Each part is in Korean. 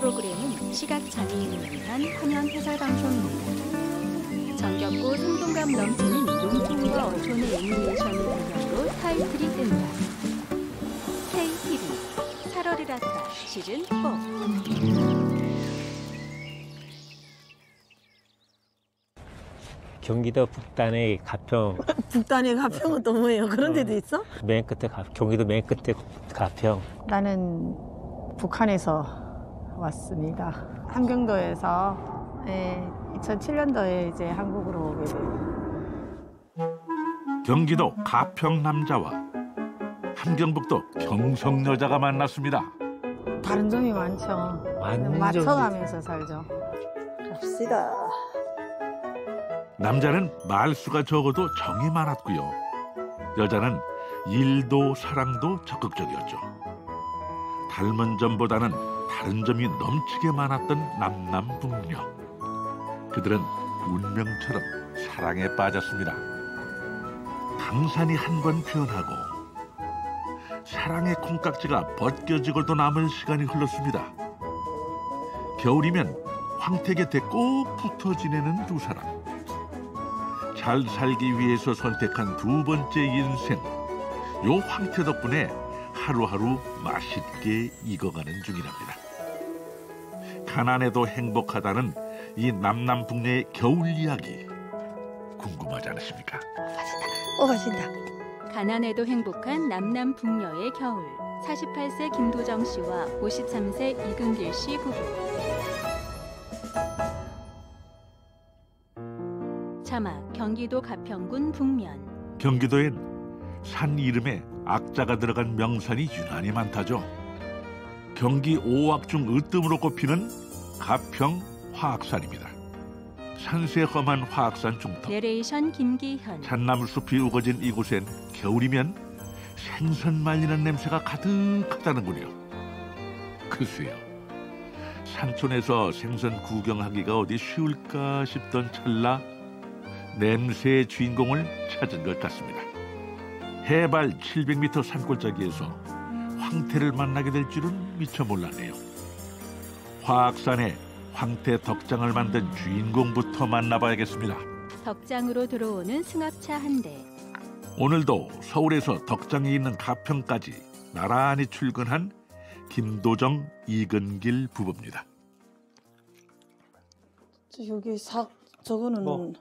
프로그램은 시각장애인을 위한 화면 해설 방송입니다. 정겹고 생동감 넘치는 농촌과 어촌의 애니메이션을 배경으로 타이틀이 뜬다. KTV 살얼이라타 시즌 4. 경기도 북단의 가평. 북단의 가평은 또 뭐예요? 그런 데도 있어? 맨 끝에 경기도 맨 끝에 가평. 나는 북한에서 왔습니다. 함경도에서 2007년도에 이제 한국으로 오게 돼요. 경기도 가평 남자와 함경북도 경성 여자가 만났습니다. 다른 점이 많죠. 맞춰가면서 살죠. 갑시다. 남자는 말수가 적어도 정이 많았고요. 여자는 일도 사랑도 적극적이었죠. 닮은 점보다는 다른 점이 넘치게 많았던 남남북녀. 그들은 운명처럼 사랑에 빠졌습니다. 강산이 한 번 피어나고 사랑의 콩깍지가 벗겨지고도 남을 시간이 흘렀습니다. 겨울이면 황태 곁에 꼭 붙어 지내는 두 사람. 잘 살기 위해서 선택한 두 번째 인생. 요 황태 덕분에 하루하루 맛있게 익어가는 중이랍니다. 가난해도 행복하다는 이 남남북녀의 겨울 이야기 궁금하지 않으십니까? 맛있다. 가난해도 행복한 남남북녀의 겨울. 48세 김도정 씨와 53세 이근길 씨 부부. 자막 경기도 가평군 북면. 경기도엔 산 이름에 악자가 들어간 명산이 유난히 많다죠. 경기 5악 중 으뜸으로 꼽히는 가평 화악산입니다. 산세 험한 화악산 중턱. 내레이션 김기현. 잣나무 숲이 우거진 이곳엔 겨울이면 생선 말리는 냄새가 가득하다는군요. 글쎄요. 산촌에서 생선 구경하기가 어디 쉬울까 싶던 찰나 냄새의 주인공을 찾은 것 같습니다. 해발 700m 산골짜기에서 황태를 만나게 될 줄은 미처 몰랐네요. 화악산에 황태 덕장을 만든 주인공부터 만나봐야겠습니다. 덕장으로 들어오는 승합차 한 대. 오늘도 서울에서 덕장이 있는 가평까지 나란히 출근한 김도정, 이근길 부부입니다. 여기 저거는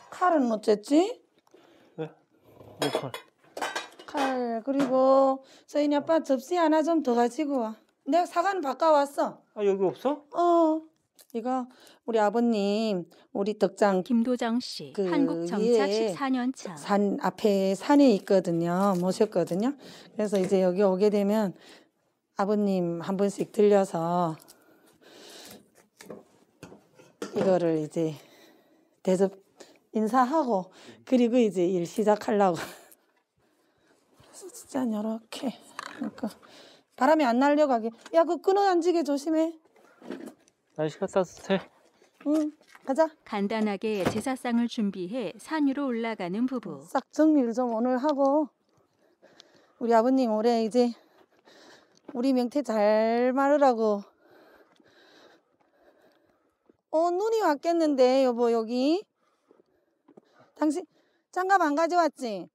칼은 어쨌지? 네? 뭐 칼? 칼 그리고 서인이 아빠 접시 하나 좀 더 가지고 와. 내가 사과는 바꿔왔어. 아 여기 없어? 이거 우리 아버님 우리 덕장 김도정 씨 그 한국 정착 14년 차. 산 앞에 산에 있거든요. 모셨거든요. 그래서 이제 여기 오게 되면 아버님 한 번씩 들려서 이거를 이제 대접 인사하고 그리고 이제 일 시작하려고. 진짜 이렇게 그러니까 바람이 안 날려고 하게. 야, 그 끊어 안 지게 조심해. 날씨가 따뜻해. 응, 가자. 간단하게 제사상을 준비해 산 위로 올라가는 부부. 싹 정리를 좀 오늘 하고 우리 아버님 올해 이제 우리 명태 잘 마르라고. 눈이 왔겠는데 여보 여기. 당신 장갑 안 가져왔지?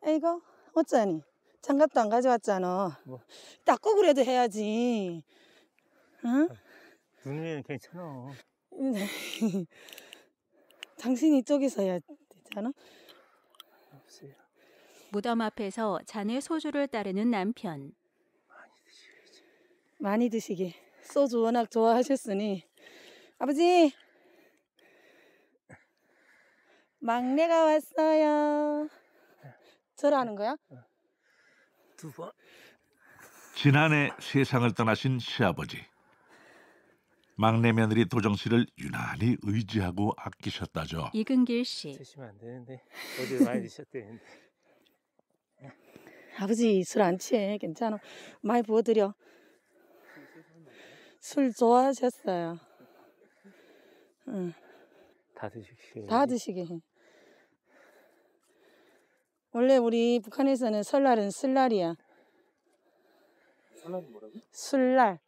아이고 어쩌니? 장갑도 안 가져왔잖아. 뭐? 닦고 그래도 해야지. 응? 눈이면 괜찮아. 당신 이쪽에서 해야 되잖아. 무덤 앞에서 잔에 소주를 따르는 남편. 많이 드시게. 소주 워낙 좋아하셨으니. 아버지 막내가 왔어요. 절하는 거야? 두 번. 지난해 세상을 떠나신 시아버지. 막내 며느리 도정 씨를 유난히 의지하고 아끼셨다죠. 이근길 씨. 드시면 안 되는데 어디 많이 드셨대는데. 아버지 술 안 취해. 괜찮아. 많이 부어드려. 술 좋아하셨어요. 응. 다 드시게. 다 드시게 해. 원래 우리 북한에서는 설날은 술날이야. 설날이 뭐라고? 술날.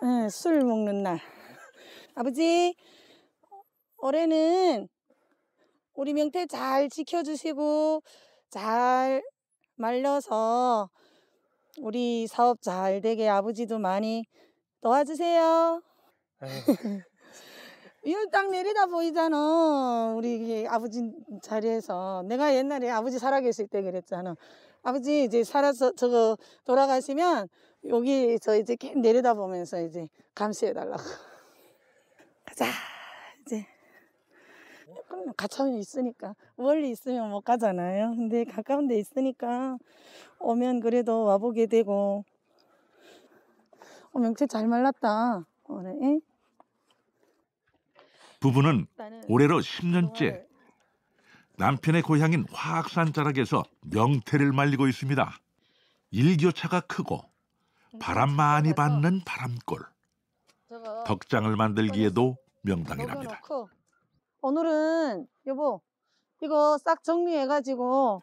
응, 술 먹는 날. 아버지, 올해는 우리 명태 잘 지켜주시고 잘 말려서 우리 사업 잘 되게 아버지도 많이 도와주세요. 이거 딱 내리다 보이잖아. 우리 아버지 자리에서. 내가 옛날에 아버지 살아계실 때 그랬잖아. 아버지 이제 살아서 저거 돌아가시면 여기 저 이제 내려다 보면서 이제 감시해달라고. 가자 이제. 가까운 데 있으니까 멀리 있으면 못 가잖아요. 근데 가까운 데 있으니까 오면 그래도 와보게 되고. 명태 잘 말랐다 올해. 부부는 올해로 10년째 남편의 고향인 화학산 자락에서 명태를 말리고 있습니다. 일교차가 크고 바람 많이 받는 바람골. 덕장을 만들기에도 명당이랍니다. 오늘은 여보 이거 싹 정리해가지고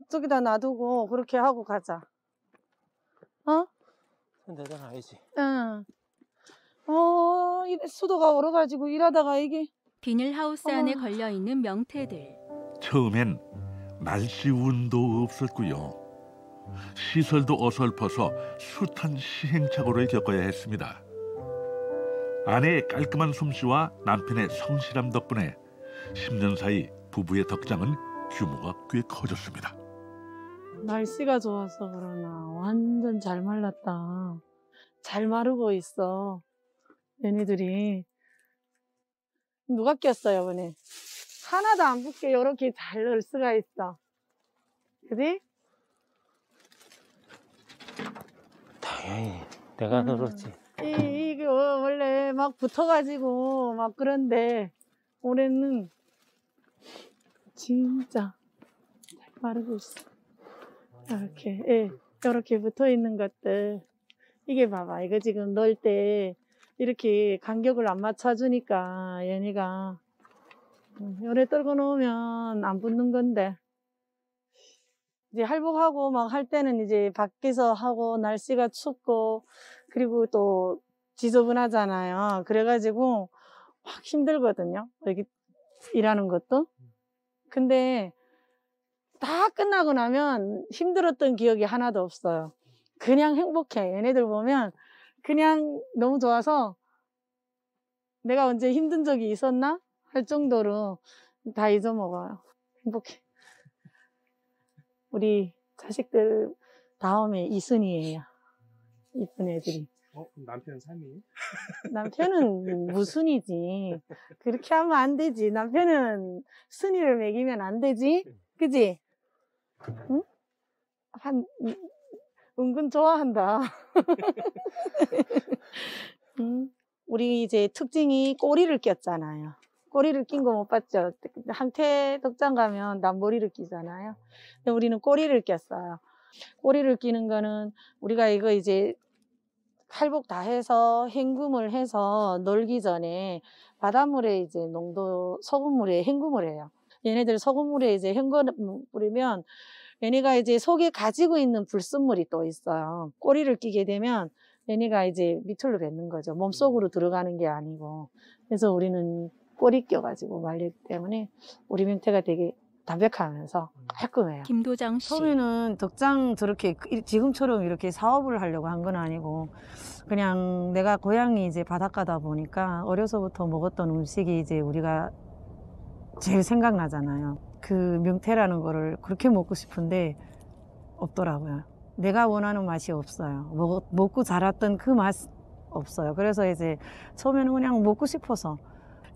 저기다 놔두고 그렇게 하고 가자. 어? 내려놔야지. 응. 수도가 얼어가지고 일하다가 이게. 비닐하우스 안에 걸려있는 명태들. 처음엔 날씨 운도 없었고요. 시설도 어설퍼서 숱한 시행착오를 겪어야 했습니다. 아내의 깔끔한 솜씨와 남편의 성실함 덕분에 10년 사이 부부의 덕장은 규모가 꽤 커졌습니다. 날씨가 좋아서 그러나 완전 잘 말랐다. 잘 마르고 있어. 얘네들이. 누가 꼈어요, 이번에? 하나도 안 붙게 이렇게 잘 넣을 수가 있어. 그지? 당연히 내가 늘었지. 이게 원래 막 붙어가지고 막 그런데 올해는 진짜 잘 마르고 있어. 이렇게, 이렇게 붙어 있는 것들. 이게 봐봐. 이거 지금 넣을 때 이렇게 간격을 안 맞춰주니까 얘네가 열에 떨궈 놓으면 안 붙는 건데. 이제 할복하고 막 할 때는 이제 밖에서 하고 날씨가 춥고 그리고 또 지저분하잖아요. 그래가지고 확 힘들거든요. 여기 일하는 것도. 근데 다 끝나고 나면 힘들었던 기억이 하나도 없어요. 그냥 행복해. 얘네들 보면 그냥 너무 좋아서 내가 언제 힘든 적이 있었나? 할 정도로 다 잊어먹어요. 행복해. 우리 자식들 다음에 이순이에요. 이쁜 애들이. 남편은 3위? 남편은 무순이지. 그렇게 하면 안 되지. 남편은 순이를 먹이면 안 되지. 그지? 응? 은근 좋아한다. 응? 우리 이제 특징이 꼬리를 꼈잖아요. 꼬리를 낀 거 못 봤죠? 항태 덕장 가면 남머리를 끼잖아요. 근데 우리는 꼬리를 꼈어요. 꼬리를 끼는 거는 우리가 이거 이제 할복 다 해서 헹굼을 해서 놀기 전에 바닷물에 이제 농도 소금물에 헹굼을 해요. 얘네들 소금물에 이제 헹궈 뿌리면 얘네가 이제 속에 가지고 있는 불순물이 또 있어요. 꼬리를 끼게 되면 얘네가 이제 밑으로 뱉는 거죠. 몸속으로 들어가는 게 아니고. 그래서 우리는 꼬리 껴가지고 말리기 때문에 우리 명태가 되게 담백하면서 깔끔해요. 김도정 씨. 처음에는 덕장 저렇게 지금처럼 이렇게 사업을 하려고 한 건 아니고 그냥 내가 고향이 이제 바닷가다 보니까 어려서부터 먹었던 음식이 이제 우리가 제일 생각나잖아요. 그 명태라는 거를 그렇게 먹고 싶은데 없더라고요. 내가 원하는 맛이 없어요. 먹고 자랐던 그 맛 없어요. 그래서 이제 처음에는 그냥 먹고 싶어서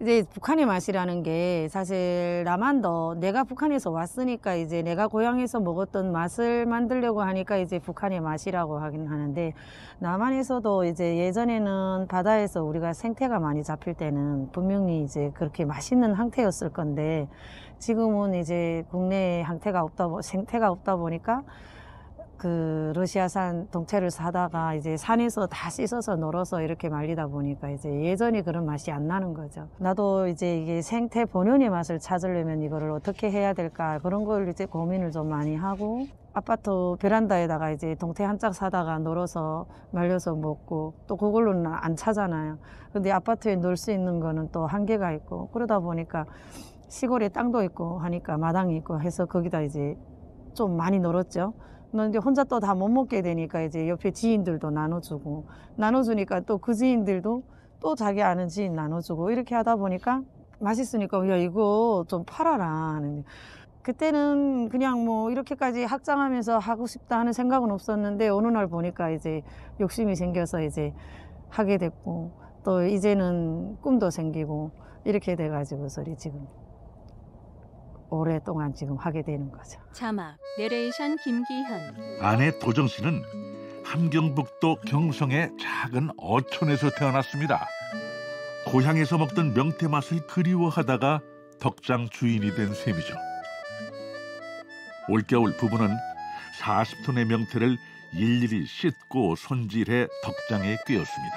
이제 북한의 맛이라는 게 사실 남한도 내가 북한에서 왔으니까 이제 내가 고향에서 먹었던 맛을 만들려고 하니까 이제 북한의 맛이라고 하긴 하는데 남한에서도 이제 예전에는 바다에서 우리가 생태가 많이 잡힐 때는 분명히 이제 그렇게 맛있는 항태였을 건데 지금은 이제 국내에 생태가 없다 보니까 그 러시아산 동태를 사다가 이제 산에서 다 씻어서 널어서 이렇게 말리다 보니까 이제 예전에 그런 맛이 안 나는 거죠. 나도 이제 이게 생태 본연의 맛을 찾으려면 이거를 어떻게 해야 될까 그런 걸 이제 고민을 좀 많이 하고 아파트 베란다에다가 이제 동태 한 짝 사다가 널어서 말려서 먹고 또 그걸로는 안 차잖아요. 근데 아파트에 넣을 수 있는 거는 또 한계가 있고 그러다 보니까 시골에 땅도 있고 하니까 마당이 있고 해서 거기다 이제 좀 많이 널었죠. 그런데 혼자 또 다 못 먹게 되니까 이제 옆에 지인들도 나눠주고 나눠주니까 또 그 지인들도 또 자기 아는 지인 나눠주고 이렇게 하다 보니까 맛있으니까 야 이거 좀 팔아라 하는데 그때는 그냥 뭐 이렇게까지 확장하면서 하고 싶다 하는 생각은 없었는데 어느 날 보니까 이제 욕심이 생겨서 이제 하게 됐고 또 이제는 꿈도 생기고 이렇게 돼가지고서 지금 오랫동안 지금 하게 되는 거죠. 자막 내레이션 김기현. 아내 도정 씨는 함경북도 경성의 작은 어촌에서 태어났습니다. 고향에서 먹던 명태 맛을 그리워하다가 덕장 주인이 된 셈이죠. 올겨울 부부는 40톤의 명태를 일일이 씻고 손질해 덕장에 꿰었습니다.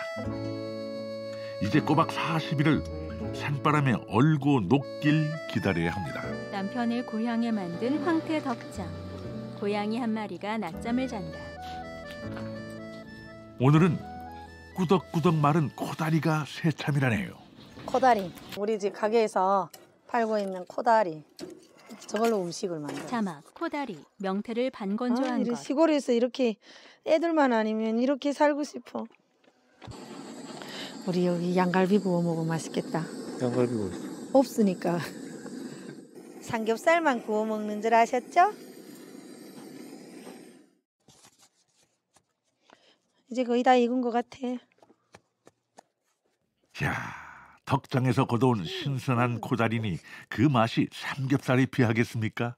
이제 꼬박 40일을 산바람에 얼고 녹길 기다려야 합니다. 남편을 고향에 만든 황태 덕장. 고양이 한 마리가 낮잠을 잔다. 오늘은 꾸덕꾸덕 마른 코다리가 새참이라네요. 코다리. 우리 집 가게에서 팔고 있는 코다리. 저걸로 음식을 만들어요. 자막 코다리. 명태를 반건조한 것. 시골에서 이렇게 애들만 아니면 이렇게 살고 싶어. 우리 여기 양갈비 구워 먹으면 맛있겠다. 양갈비 구워. 없으니까. 삼겹살만 구워 먹는 줄 아셨죠? 이제 거의 다 익은 것 같아. 이야, 덕장에서 걷어온 신선한 코다리니 그 맛이 삼겹살이 비하겠습니까?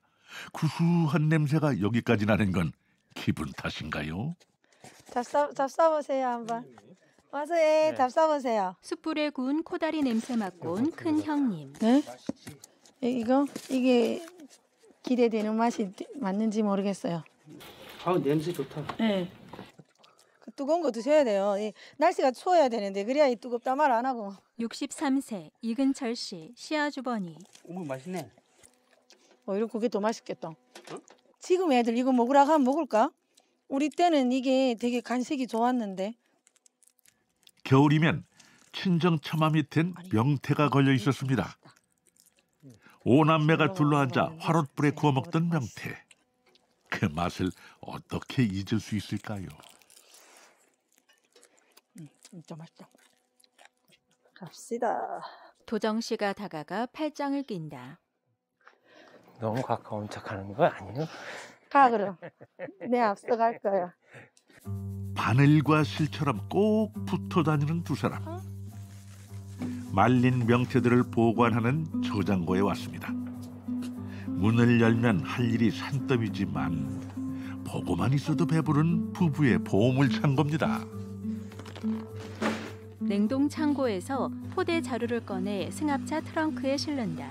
구수한 냄새가 여기까지 나는 건 기분 탓인가요? 잡숴보세요 한번. 와서 잡숴보세요. 숯불에 구운 코다리 냄새 맡고 온 큰 형님. 네? 이게 기대되는 맛이 맞는지 모르겠어요. 아 냄새 좋다. 네. 그 뜨거운 거 드셔야 돼요. 날씨가 추워야 되는데 그래야 이 뜨겁다 말 안 하고. 63세 이근철 씨 시아주버니. 어머 맛있네. 오히려 그게 더 맛있겠다. 지금 애들 이거 먹으라고 하면 먹을까? 우리 때는 이게 되게 간식이 좋았는데. 겨울이면 친정 처마 밑엔 명태가 걸려 있었습니다. 오남매가 둘러앉아 화롯불에 구워 먹던 명태. 그 맛을 어떻게 잊을 수 있을까요? 진짜 맛있다. 갑시다. 도정 씨가 다가가 팔짱을 낀다. 너무 가까운 척하는 거 아니에요? 가 그럼. 내 앞서 갈 거야. 바늘과 실처럼 꼭 붙어 다니는 두 사람. 말린 명태들을 보관하는 저장고에 왔습니다. 문을 열면 할 일이 산더미지만 보고만 있어도 배부른 부부의 보물 창고입니다. 냉동 창고에서 포대 자루를 꺼내 승합차 트렁크에 실른다.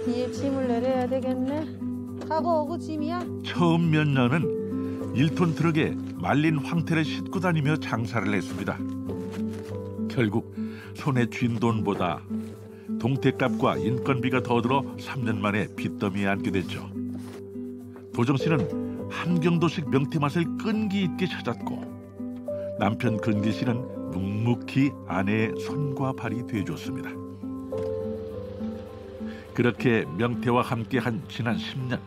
뒤에 짐을 내려야 되겠네. 가고 오고 짐이야? 처음 몇 년은 1톤 트럭에 말린 황태를 싣고 다니며 장사를 했습니다. 결국 손에 쥔 돈보다 동태값과 인건비가 더 들어 3년 만에 빚더미에 앉게 됐죠. 도정 씨는 함경도식 명태 맛을 끈기 있게 찾았고 남편 근길 씨는 묵묵히 아내의 손과 발이 되어줬습니다. 그렇게 명태와 함께한 지난 10년.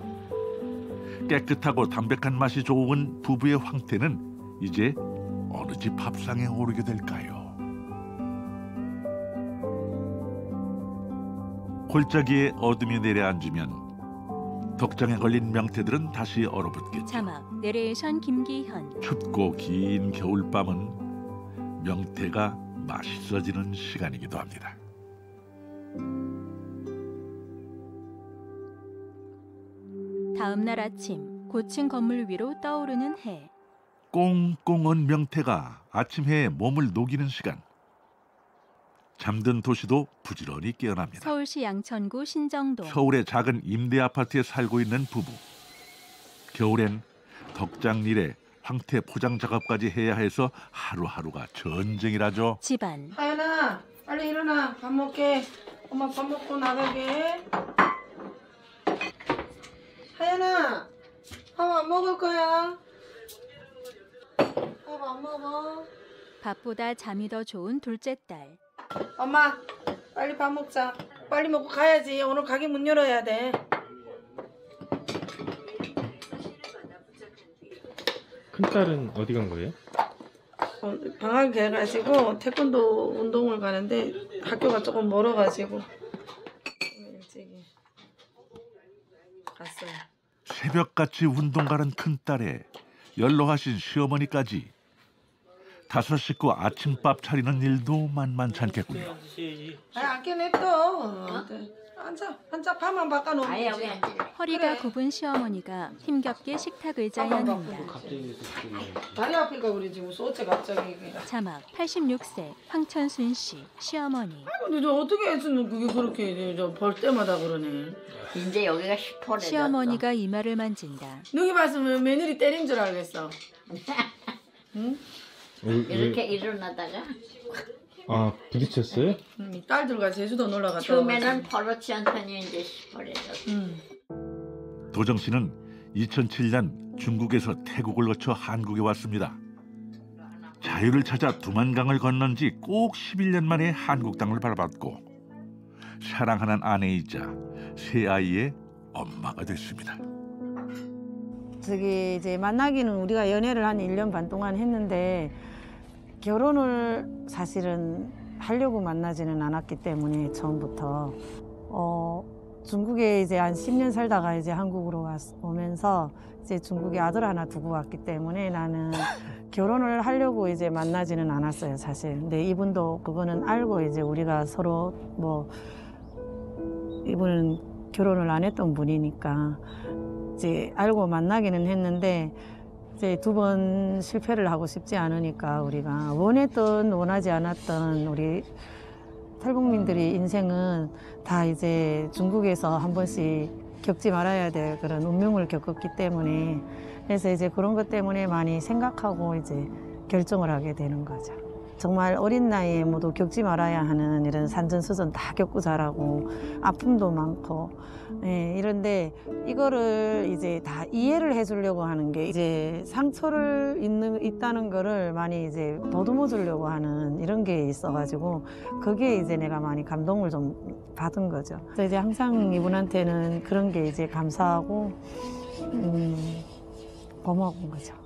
깨끗하고 담백한 맛이 좋은 부부의 황태는 이제 어느 집 밥상에 오르게 될까요? 골짜기에 어둠이 내려앉으면 덕장에 걸린 명태들은 다시 얼어붙겠죠. 자막 내레이션 김기현. 춥고 긴 겨울밤은 명태가 맛있어지는 시간이기도 합니다. 다음 날 아침 고층 건물 위로 떠오르는 해. 꽁꽁 명태가 아침 해에 몸을 녹이는 시간. 잠든 도시도 부지런히 깨어납니다. 서울시 양천구 신정동. 서울의 작은 임대 아파트에 살고 있는 부부. 겨울엔 덕장 일에 황태 포장 작업까지 해야 해서 하루하루가 전쟁이라죠. 집안. 하연아, 빨리 일어나. 밥 먹게. 엄마 밥 먹고 나가게. 하연아, 밥 안 먹을 거야? 밥 안 먹어? 밥보다 잠이 더 좋은 둘째 딸. 엄마, 빨리 밥 먹자. 빨리 먹고 가야지. 오늘 가게 문 열어야 돼. 큰딸은 어디 간 거예요? 방학이 해가지고 태권도 운동을 가는데 학교가 조금 멀어가지고 일찍이 갔어요. 새벽같이 운동 가는 큰딸에 연로하신 시어머니까지 5 식구 아침밥 차리는 일도 만만찮겠군요. 아니 안 깨냈어. 앉아 밥만 바꿔놓으면 아예 여기 되지. 앉을래. 허리가 그래. 굽은 시어머니가 힘겹게 식탁 의자에 앉는다. 다리 아플까 그러지 무슨 어째 갑자기 이게. 자막 86세 황천순 씨 시어머니. 근데 저 어떻게 해주면 그게 그렇게 저볼 때마다 그러네. 이제 여기가 10호래. 시어머니가 이마를 만진다. 누기 봤으면 며느리 때린 줄 알겠어. 응? 이렇게 일어나다가 아, 부딪혔어요? 이 딸들과 제주도 놀러 갔다 처음에는 버릇이 않더니 이제 10호래. 도정 씨는 2007년 중국에서 태국을 거쳐 한국에 왔습니다. 자유를 찾아 두만강을 건넌 지 꼭 11년 만에 한국 땅을 바라봤고 사랑하는 아내이자 세 아이의 엄마가 됐습니다. 저기 이제 만나기는 우리가 연애를 한 1년 반 동안 했는데 결혼을 사실은 하려고 만나지는 않았기 때문에 처음부터 중국에 이제 한 10년 살다가 이제 한국으로 오면서 이제 중국에 아들 하나 두고 왔기 때문에 나는 결혼을 하려고 이제 만나지는 않았어요, 사실. 근데 이분도 그거는 알고 이제 우리가 서로 뭐 이분은 결혼을 안 했던 분이니까 이제 알고 만나기는 했는데 이제 2번 실패를 하고 싶지 않으니까 우리가 원하지 않았던 우리 탈북민들의 인생은 다 이제 중국에서 한 번씩 겪지 말아야 될 그런 운명을 겪었기 때문에 그래서 이제 그런 것 때문에 많이 생각하고 이제 결정을 하게 되는 거죠. 정말 어린 나이에 모두 겪지 말아야 하는 이런 산전수전 다 겪고 자라고 아픔도 많고 이런데 이거를 이제 다 이해를 해주려고 하는 게 이제 상처를 있다는 거를 많이 이제 더듬어 주려고 하는 이런 게 있어가지고 그게 이제 내가 많이 감동을 좀 받은 거죠. 그래서 이제 항상 이분한테는 그런 게 이제 감사하고 고마운 거죠.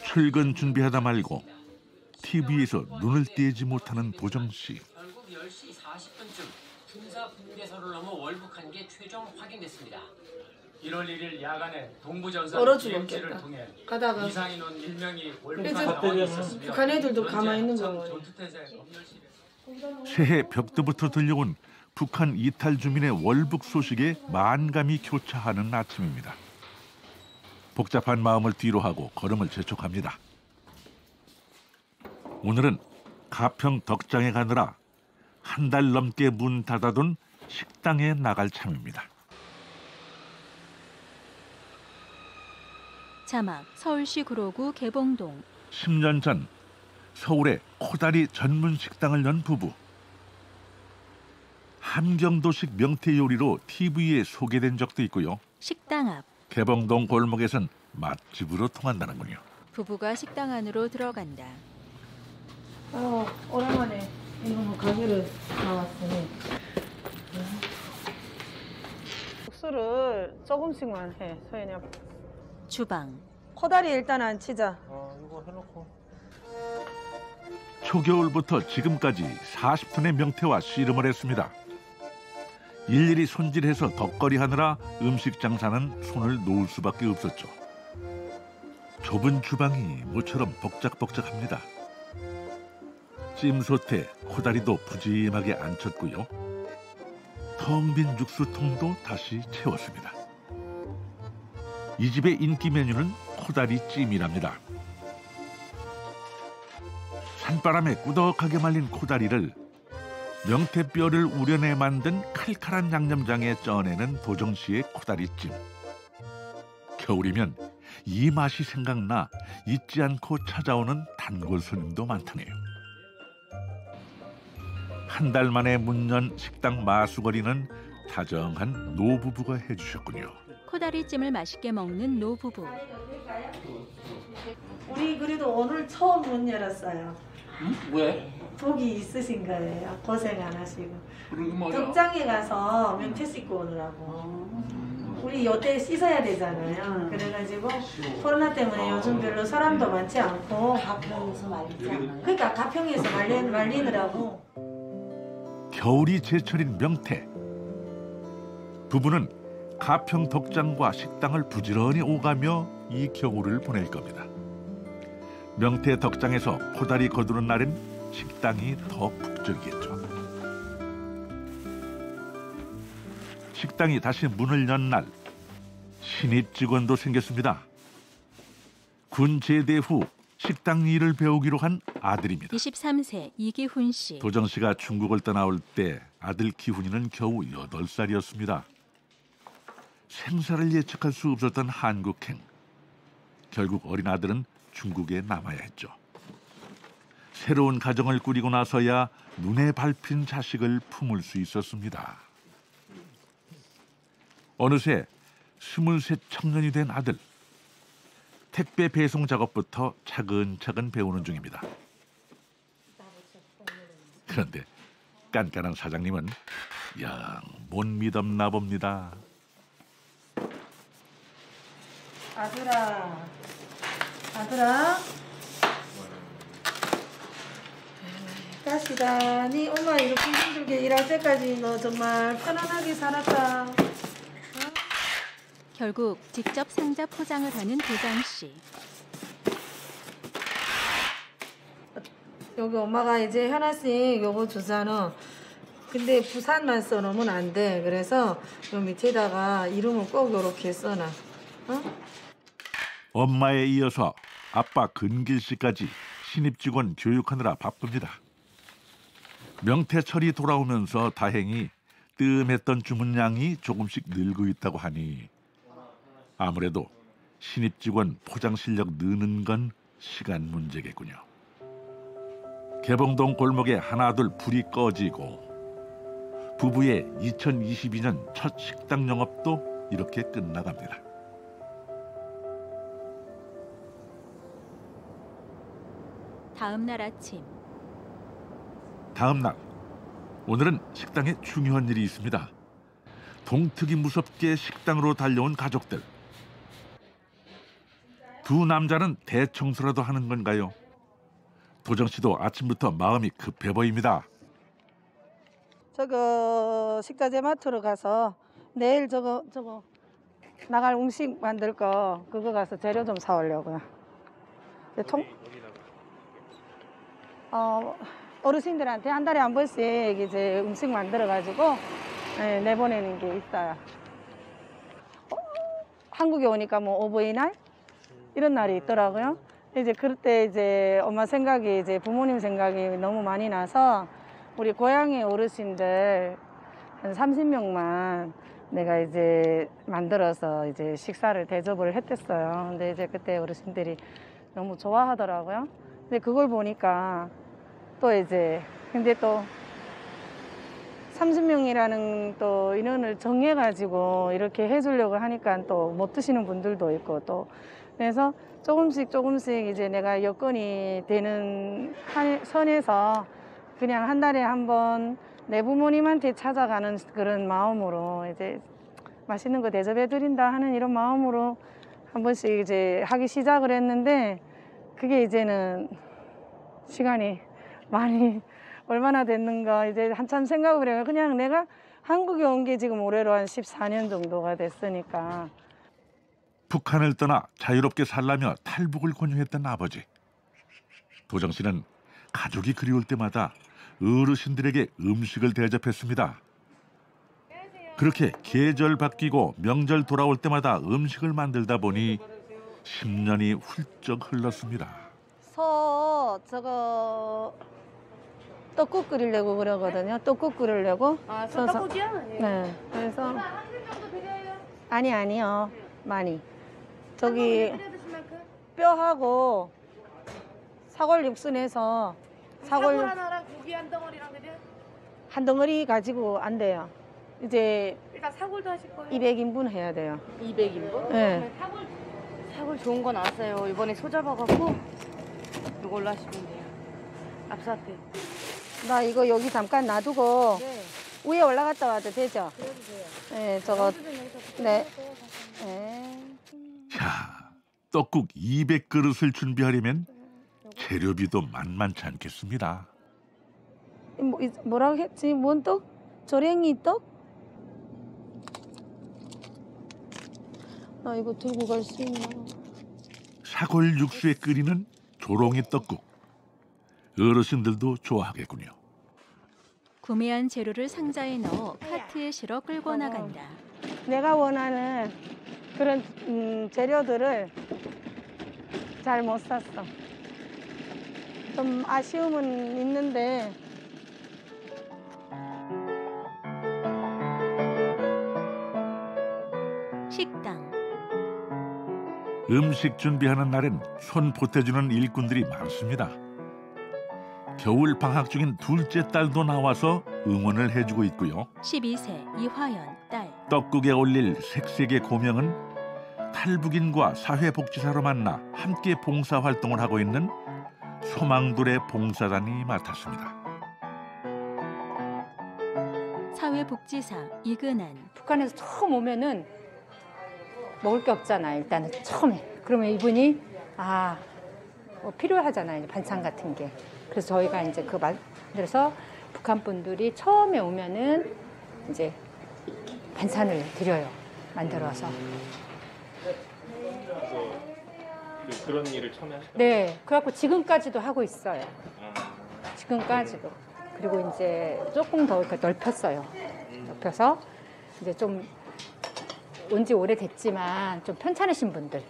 출근 준비하다 말고 TV에서 눈을 떼지 못하는 도정 씨. 결국 10시 40분쯤 군사 분계선을 넘어 월북한 게 최종 확인됐습니다. 1월 1일 야간에 동부전선 얼어 DMZ를 죽었겠다. 통해 가다가 이상인원 1명이 그래서 월북한 상황이 있었으며 북한 애들도 현재 가만히 있는 합참 거예요. 전투태세 검열실에 새해 벽두부터 들려온 북한 이탈 주민의 월북 소식에 만감이 교차하는 아침입니다. 복잡한 마음을 뒤로하고 걸음을 재촉합니다. 오늘은 가평 덕장에 가느라 한 달 넘게 문 닫아둔 식당에 나갈 참입니다. 자막 서울시 구로구 개봉동. 10년 전 서울에 코다리 전문 식당을 연 부부. 함경도식 명태 요리로 TV에 소개된 적도 있고요. 식당 앞. 개봉동 골목에선 맛집으로 통한다는군요. 부부가 식당 안으로 들어간다. 오랜만에 이놈의 가게를 나왔으니 국수를 조금씩만 해, 서연이야. 주방. 코다리 일단 안 치자. 이거 해놓고. 초겨울부터 지금까지 40톤의 명태와 씨름을 했습니다. 일일이 손질해서 덕거리 하느라 음식 장사는 손을 놓을 수밖에 없었죠. 좁은 주방이 모처럼 복작복작합니다. 찜솥에 코다리도 푸짐하게 앉혔고요. 텅 빈 육수통도 다시 채웠습니다. 이 집의 인기 메뉴는 코다리 찜이랍니다. 산바람에 꾸덕하게 말린 코다리를 명태뼈를 우려내 만든 칼칼한 양념장에 쪄내는 도정 씨의 코다리찜. 겨울이면 이 맛이 생각나 잊지 않고 찾아오는 단골 손님도 많다네요. 한 달 만에 문 연 식당 마수거리는 다정한 노부부가 해주셨군요. 코다리찜을 맛있게 먹는 노부부. 우리 그래도 오늘 처음 문 열었어요. 응? 왜? 복이 있으신 거예요. 고생 안 하시고. 그러게 말이야. 덕장에 가서 명태 씻고 오느라고. 우리 요때 씻어야 되잖아요. 그래가지고 코로나 때문에 요즘 별로 사람도 많지 않고 가평에서 말리지 않아요. 그러니까 가평에서 말리느라고. 겨울이 제철인 명태. 부부는 가평 덕장과 식당을 부지런히 오가며 이 겨울을 보낼 겁니다. 명태 덕장에서 코다리 거두는 날엔 식당이 더 북적이겠죠. 식당이 다시 문을 연 날 신입 직원도 생겼습니다. 군 제대 후 식당 일을 배우기로 한 아들입니다. 23세 이기훈 씨. 도정 씨가 중국을 떠나올 때 아들 기훈이는 겨우 8살이었습니다. 생사를 예측할 수 없었던 한국행. 결국 어린 아들은 중국에 남아야 했죠. 새로운 가정을 꾸리고 나서야 눈에 밟힌 자식을 품을 수 있었습니다. 어느새 23 청년이 된 아들. 택배 배송 작업부터 차근차근 배우는 중입니다. 그런데 깐깐한 사장님은 영 못 믿었나 봅니다. 아들아. 다시다. 니 엄마 이렇게 힘들게 일할 때까지 너 정말 편안하게 살았다. 결국 직접 상자 포장을 하는 도정 씨. 여기 엄마가 이제 하나씩 요거 주잖아. 근데 부산만 써놓으면 안 돼. 그래서 요 밑에다가 이름을 꼭 요렇게 써놔. 어? 엄마에 이어서 아빠 근길 씨까지 신입 직원 교육하느라 바쁩니다. 명태철이 돌아오면서 다행히 뜸했던 주문량이 조금씩 늘고 있다고 하니 아무래도 신입 직원 포장 실력 느는 건 시간 문제겠군요. 개봉동 골목에 하나둘 불이 꺼지고 부부의 2022년 첫 식당 영업도 이렇게 끝나갑니다. 다음 날 아침. 다음 날, 오늘은 식당에 중요한 일이 있습니다. 동트기 무섭게 식당으로 달려온 가족들. 두 남자는 대청소라도 하는 건가요? 도정 씨도 아침부터 마음이 급해 보입니다. 저거 식자재 마트로 가서 내일 저거 나갈 음식 만들 거 그거 가서 재료 좀 사오려고요. 어르신들한테 한 달에 한 번씩 이제 음식 만들어 가지고 내보내는 게 있어요. 한국에 오니까 뭐 어버이날 이런 날이 있더라고요. 이제 그때 이제 엄마 생각이 이제 부모님 생각이 너무 많이 나서 우리 고향의 어르신들 한 30명만 내가 이제 만들어서 이제 식사를 대접을 했댔어요. 근데 이제 그때 어르신들이 너무 좋아하더라고요. 근데 그걸 보니까 또 이제 근데 또 30명이라는 또 인원을 정해가지고 이렇게 해주려고 하니까 또 못 드시는 분들도 있고 또 그래서 조금씩 이제 내가 여건이 되는 선에서 그냥 한 달에 한 번 내 부모님한테 찾아가는 그런 마음으로 이제 맛있는 거 대접해 드린다 하는 이런 마음으로 한 번씩 이제 하기 시작을 했는데 그게 이제는 시간이 많이 얼마나 됐는가 이제 한참 생각을 해요. 그냥 내가 한국에 온 게 지금 올해로 한 14년 정도가 됐으니까. 북한을 떠나 자유롭게 살라며 탈북을 권유했던 아버지. 도정 씨는 가족이 그리울 때마다 어르신들에게 음식을 대접했습니다. 그렇게 계절 바뀌고 명절 돌아올 때마다 음식을 만들다 보니 10년이 훌쩍 흘렀습니다. 저거 떡국 끓이려고 그러거든요. 떡국 끓이려고. 아, 떡국이요? 네. 그래서 아니요. 많이. 저기 뼈하고 사골 육수 내서 사골 하나랑 고기 한 덩어리랑 그래? 한 덩어리 가지고 안 돼요. 이제 일단 사골도 하실 거예요? 200인분 해야 돼요. 200인분? 네. 사골 좋은 거 나왔어요. 이번에 소 잡아갖고 이걸로 하시면 돼요. 앞사태. 나 이거 여기 잠깐 놔두고 네. 위에 올라갔다 와도 되죠? 그래도 돼요. 네, 저거. 네. 네. 네. 자, 떡국 200그릇을 준비하려면 재료비도 만만치 않겠습니다. 뭐라고 했지? 뭔 떡? 조랭이 떡? 나 이거 들고 갈 수 있나? 사골 육수에 끓이는 조롱이 떡국. 어르신들도 좋아하겠군요. 구매한 재료를 상자에 넣어 카트에 실어 끌고 나간다. 내가 원하는 그런 재료들을 잘 못 샀어. 좀 아쉬움은 있는데 식당. 음식 준비하는 날엔 손 보태주는 일꾼들이 많습니다. 겨울 방학 중인 둘째 딸도 나와서 응원을 해주고 있고요. 12세 이화연 딸. 떡국에 올릴 색색의 고명은 탈북인과 사회복지사로 만나 함께 봉사활동을 하고 있는 소망돌의 봉사단이 맡았습니다. 사회복지사 이근한. 북한에서 처음 오면은 먹을 게 없잖아요. 일단은 처음에. 그러면 이분이 뭐 필요하잖아요. 반찬 같은 게. 그래서 저희가 이제 그 만들어서 북한 분들이 처음에 오면은 이제 반찬을 드려요. 만들어서. 그래서 그런 일을 처음에 하셨어요? 네. 그래갖고 지금까지도 하고 있어요. 지금까지도. 그리고 이제 조금 더 이렇게 넓혔어요. 넓혀서 이제 좀 온 지 오래됐지만 좀 편찮으신 분들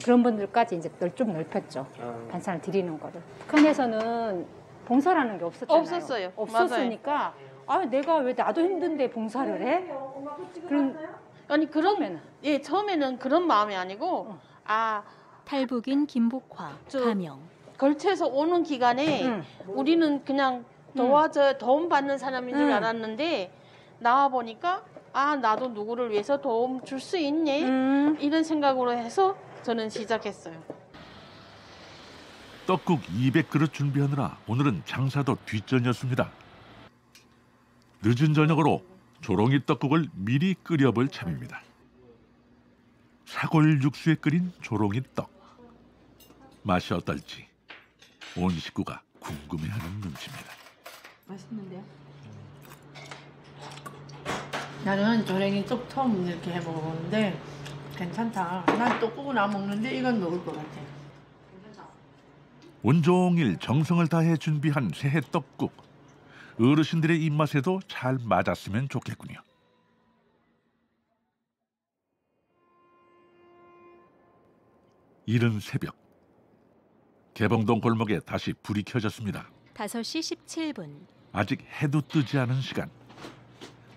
그런 분들까지 이제 좀 넓혔죠. 반찬을 드리는 거를. 북한에서는 봉사라는 게 없었잖아요. 없었어요. 없었으니까 내가 왜 나도 힘든데 봉사를 해? 아니 처음에는 그런 마음이 아니고 탈북인 김복화 가명. 걸쳐서 오는 기간에 우리는 그냥 도움 받는 사람인 줄 알았는데 나와 보니까 나도 누구를 위해서 도움 줄 수 있네 이런 생각으로 해서 저는 시작했어요. 떡국 200그릇 준비하느라 오늘은 장사도 뒷전이었습니다. 늦은 저녁으로 조롱이 떡국을 미리 끓여볼 참입니다. 사골 육수에 끓인 조롱이 떡. 맛이 어떨지 온 식구가 궁금해하는 눈치입니다. 맛있는데요? 나는 조랭이 떡 처음 이렇게 해먹어보는데 괜찮다. 난 떡국은 안 먹는데 이건 먹을 것 같아. 온종일 정성을 다해 준비한 새해 떡국. 어르신들의 입맛에도 잘 맞았으면 좋겠군요. 이른 새벽 개봉동 골목에 다시 불이 켜졌습니다. 5시 17분. 아직 해도 뜨지 않은 시간.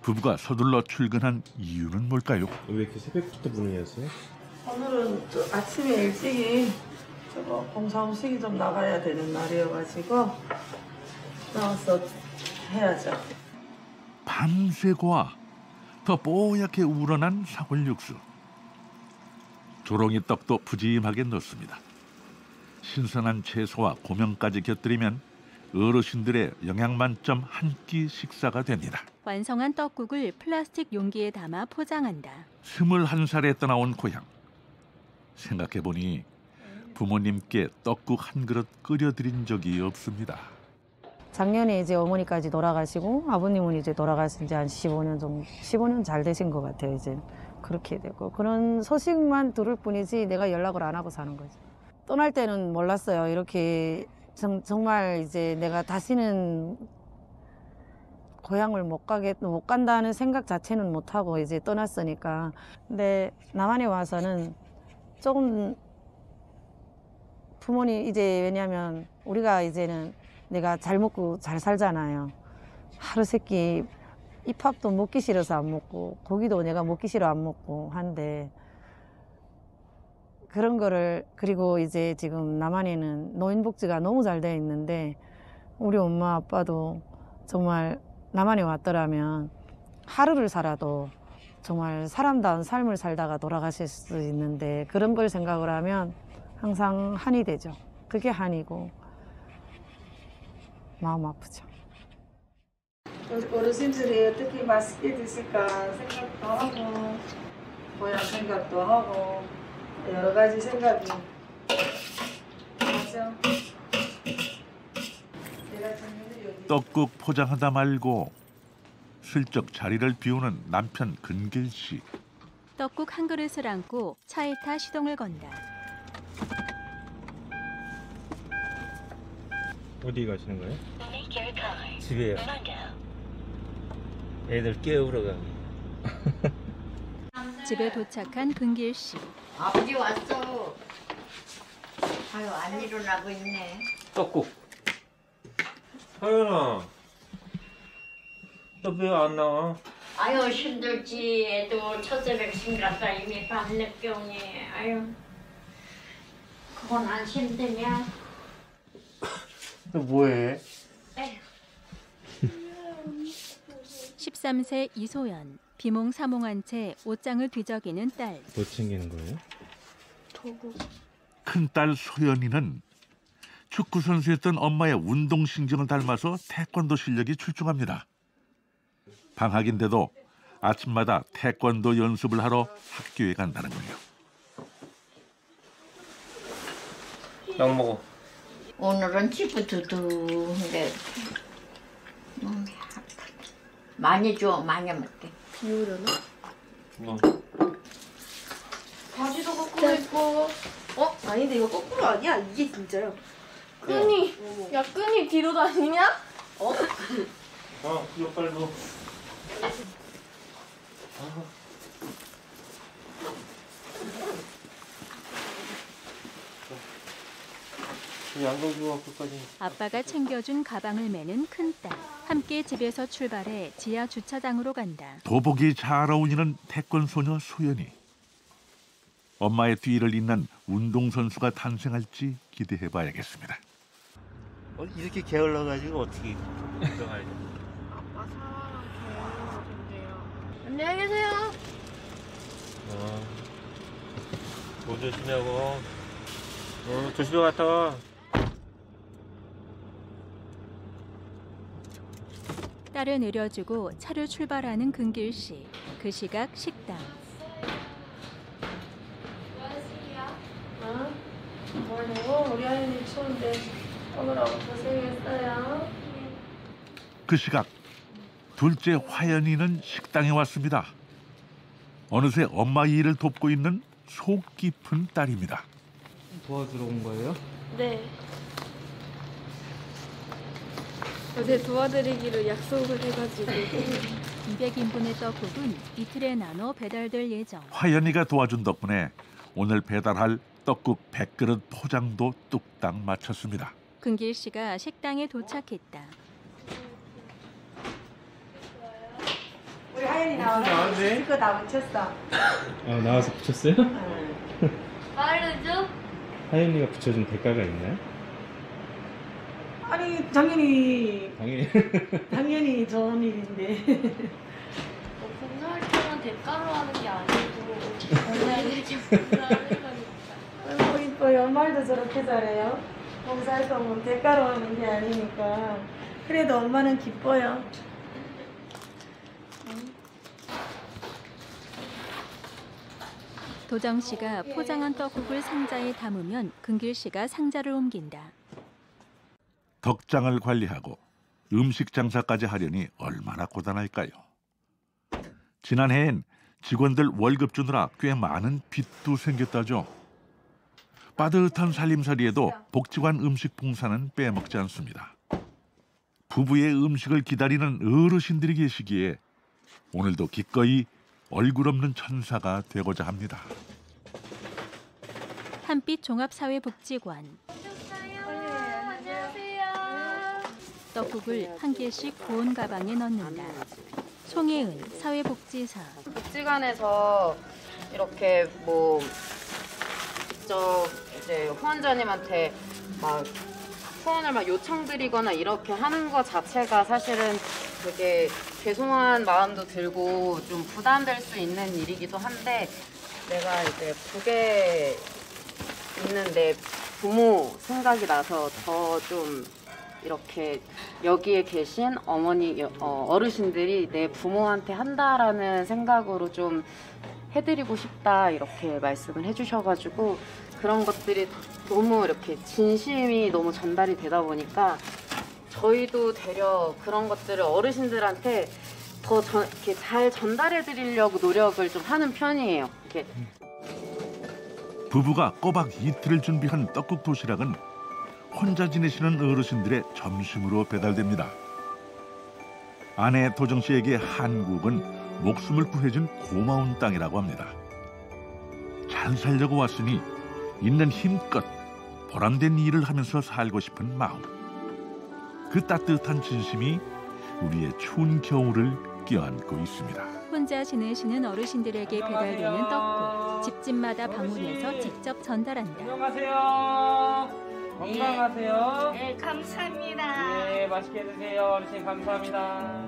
부부가 서둘러 출근한 이유는 뭘까요? 왜 이렇게 새벽부터 문을 여세요? 오늘은 아침에 일찍이 봉사 음식이 좀 나가야 되는 날이어가지고 나와서 해야죠. 밤새 고와 더 뽀얗게 우러난 사골 육수. 조롱이 떡도 푸짐하게 넣습니다. 신선한 채소와 고명까지 곁들이면 어르신들의 영양 만점 한 끼 식사가 됩니다. 완성한 떡국을 플라스틱 용기에 담아 포장한다. 21살에 떠나온 고향. 생각해보니 부모님께 떡국 한 그릇 끓여드린 적이 없습니다. 작년에 이제 어머니까지 돌아가시고 아버님은 이제 돌아가신 지 한 15년 정도, 15년 잘 되신 것 같아요. 이제 그렇게 되고 그런 소식만 들을 뿐이지 내가 연락을 안 하고 사는 거죠. 떠날 때는 몰랐어요. 이렇게 정말 이제 내가 다시는 고향을 못 간다는 생각 자체는 못 하고 이제 떠났으니까. 근데 남한에 와서는 조금 부모님 이제 왜냐면 우리가 이제는 내가 잘 먹고 잘 살잖아요. 하루 세끼 입밥도 먹기 싫어서 안 먹고 고기도 내가 먹기 싫어 안 먹고 한데 그런 거를 그리고 이제 지금 남한에는 노인복지가 너무 잘 돼 있는데 우리 엄마 아빠도 정말 남한에 왔더라면 하루를 살아도 정말 사람다운 삶을 살다가 돌아가실 수 있는데 그런 걸 생각을 하면 항상 한이 되죠. 그게 한이고 마음 아프죠. 어르신들이 어떻게 맛있게 드실까 생각도 하고 고향 생각도 하고 여러 가지 생각이 나죠. 떡국 포장하다 말고 슬쩍 자리를 비우는 남편 근길 씨. 떡국 한 그릇을 안고 차에 타 시동을 건다. 어디 가시는 거예요? 집에요. 애들 깨우러 가기. 집에 도착한 근길 씨. 아버지 왔어. 아유 안 일어나고 있네. 떡국. 서연아, 너 왜 안 나와? 아유 힘들지. 애도 첫째 백신 갔다 이미 밤늦경에. 아유 그건 안 힘드냐? 너 뭐해? 에휴. 13세 이소연. 비몽사몽한 채 옷장을 뒤적이는 딸. 뭐 챙기는 거예요? 큰딸 소연이는 축구 선수였던 엄마의 운동신경을 닮아서 태권도 실력이 출중합니다. 방학인데도 아침마다 태권도 연습을 하러 학교에 간다는 거예요. 약 먹어. 오늘은 찌뿌두두한데 몸이 아프다. 많이 줘, 많이 먹게. 비우려나? 어. 바지도 거꾸로 입고. 아닌데 이거 거꾸로 아니야? 이게 진짜요. 끈이, 야 끈이 뒤로 다니냐? 이거 빨리 넣어. 양동 주워 끝까지. 아빠가 챙겨준 가방을 메는 큰딸. 함께 집에서 출발해 지하 주차장으로 간다. 도복이 잘 어울리는 태권소녀 소연이. 엄마의 뒤를 잇는 운동선수가 탄생할지 기대해봐야겠습니다. 이렇게 게을러가지고 어떻게 들어가야지? 아빠 사랑해요. 안녕히 계세요. 뭐 조심하고. 조심히 갔다 와. 딸을 내려주고 차로 출발하는 근길 씨. 그 시각 식당. 뭐라고? 우리 아이는 추운데 오느라고 고생했어요. 그 시각 둘째 화연이는 식당에 왔습니다. 어느새 엄마 일을 돕고 있는 속 깊은 딸입니다. 도와주러 온 거예요? 네. 어제 도와드리기로 약속을 해가지고 200인분의 떡국은 이틀에 나눠 배달될 예정. 화연이가 도와준 덕분에 오늘 배달할 떡국 100그릇 포장도 뚝딱 마쳤습니다. 근길 씨가 식당에 도착했다. 우리 하연이 나와서 스티커 다 붙였어. 나와서 붙였어요? 빠르죠? 하연이가 붙여준 대가가 있나요? 아니 당연히 좋은 일인데. 봉사활동은 대가로 하는 게 아니고 봉사활동을 하는 거니까. 아이고 이뻐요. 말도 저렇게 잘해요. 봉사활동은 대가로 하는 게 아니니까. 그래도 엄마는 기뻐요. 도정 씨가 포장한 떡국을 상자에 담으면 근길 씨가 상자를 옮긴다. 덕장을 관리하고 음식 장사까지 하려니 얼마나 고단할까요? 지난해엔 직원들 월급 주느라 꽤 많은 빚도 생겼다죠. 빠듯한 살림살이에도 복지관 음식 봉사는 빼먹지 않습니다. 부부의 음식을 기다리는 어르신들이 계시기에 오늘도 기꺼이 얼굴 없는 천사가 되고자 합니다. 한빛 종합사회복지관. 떡국을 한 개씩 고온 가방에 넣는다. 송혜은 사회복지사. 복지관에서 이렇게 뭐 직접 이제 후원자님한테 막 후원을 막 요청드리거나 이렇게 하는 것 자체가 사실은 되게 죄송한 마음도 들고 좀 부담될 수 있는 일이기도 한데 내가 이제 북에 있는 내 부모 생각이 나서 더 좀 이렇게 여기에 계신 어르신들이 내 부모한테 한다라는 생각으로 좀 해드리고 싶다 이렇게 말씀을 해주셔가지고 그런 것들이 너무 이렇게 진심이 너무 전달이 되다 보니까 저희도 되려 그런 것들을 어르신들한테 더 이렇게 잘 전달해드리려고 노력을 좀 하는 편이에요. 이렇게. 부부가 꼬박 이틀을 준비한 떡국 도시락은 혼자 지내시는 어르신들의 점심으로 배달됩니다. 아내 도정 씨에게 한국은 목숨을 구해준 고마운 땅이라고 합니다. 잘 살려고 왔으니 있는 힘껏 보람된 일을 하면서 살고 싶은 마음. 그 따뜻한 진심이 우리의 추운 겨울을 껴안고 있습니다. 혼자 지내시는 어르신들에게 배달되는 떡국. 집집마다 방문해서 직접 전달한다. 안녕하세요. 건강하세요. 네, 감사합니다. 네, 맛있게 드세요. 어르신 감사합니다.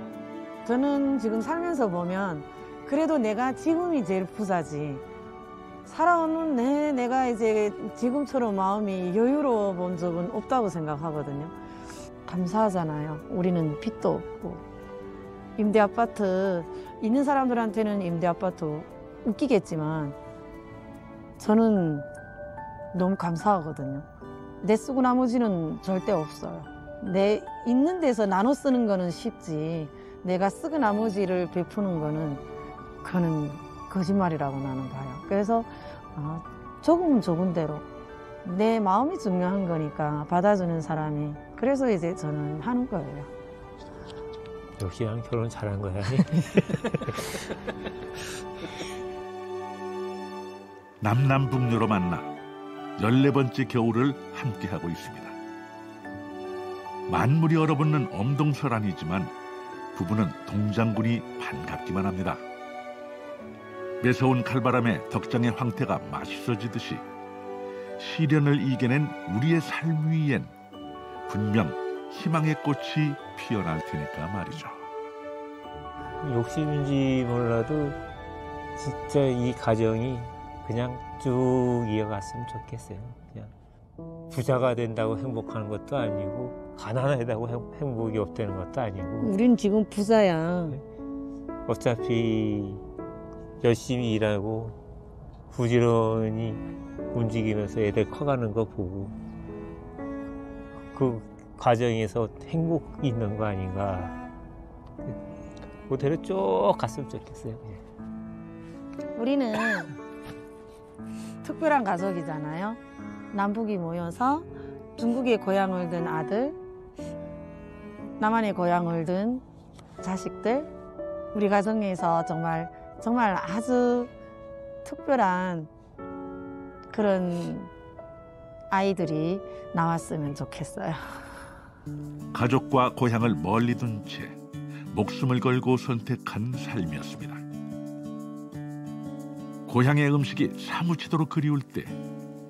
저는 지금 살면서 보면 그래도 내가 지금이 제일 부자지. 살아오는 내가 이제 지금처럼 마음이 여유로워 본 적은 없다고 생각하거든요. 감사하잖아요. 우리는 빚도 없고. 임대 아파트 있는 사람들한테는 임대 아파트 웃기겠지만 저는 너무 감사하거든요. 내 쓰고 나머지는 절대 없어요. 내 있는 데서 나눠 쓰는 거는 쉽지 내가 쓰고 나머지를 베푸는 거는 그거는 거짓말이라고 나는 봐요. 그래서 조금은 적은 대로 내 마음이 중요한 거니까 받아주는 사람이 그래서 이제 저는 하는 거예요. 역시 난 결혼 잘한 거야. 남남북녀로 만나 14번째 겨울을 함께하고 있습니다. 만물이 얼어붙는 엄동설아니지만 부부는 동장군이 반갑기만 합니다. 매서운 칼바람에 덕장의 황태가 맛있어지듯이 시련을 이겨낸 우리의 삶 위엔 분명 희망의 꽃이 피어날 테니까 말이죠. 욕심인지 몰라도 진짜 이 가정이 그냥 쭉 이어갔으면 좋겠어요. 그냥 부자가 된다고 행복하는 것도 아니고 가난하다고 행복이 없다는 것도 아니고 우린 지금 부자야. 어차피 열심히 일하고 부지런히 움직이면서 애들 커가는 거 보고 그 과정에서 행복이 있는 거 아닌가. 그대로 쭉 갔으면 좋겠어요. 우리는 특별한 가족이잖아요. 남북이 모여서 중국의 고향을 둔 아들, 남한의 고향을 둔 자식들, 우리 가정에서 정말 아주 특별한 그런 아이들이 나왔으면 좋겠어요. 가족과 고향을 멀리 둔 채 목숨을 걸고 선택한 삶이었습니다. 고향의 음식이 사무치도록 그리울 때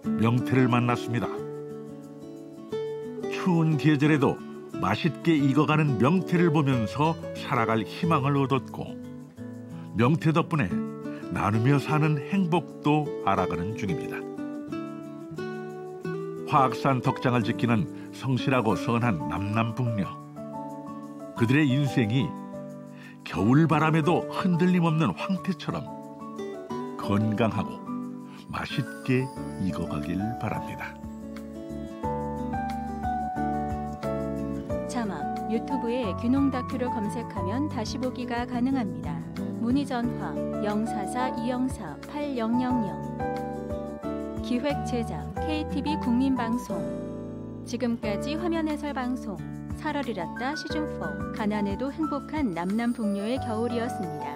명태를 만났습니다. 추운 계절에도 맛있게 익어가는 명태를 보면서 살아갈 희망을 얻었고 명태 덕분에 나누며 사는 행복도 알아가는 중입니다. 화악산 덕장을 지키는 성실하고 선한 남남북녀. 그들의 인생이 겨울바람에도 흔들림 없는 황태처럼 건강하고 맛있게 익어가길 바랍니다. 자막, 유튜브에 귀농 다큐를 검색하면 다시 보기가 가능합니다. 문의 전화 044-804-8000 기획 제작 KTV 국민방송. 지금까지 화면 해설 방송 8월이랐다 시즌4 가난해도 행복한 남남북녀의 겨울이었습니다.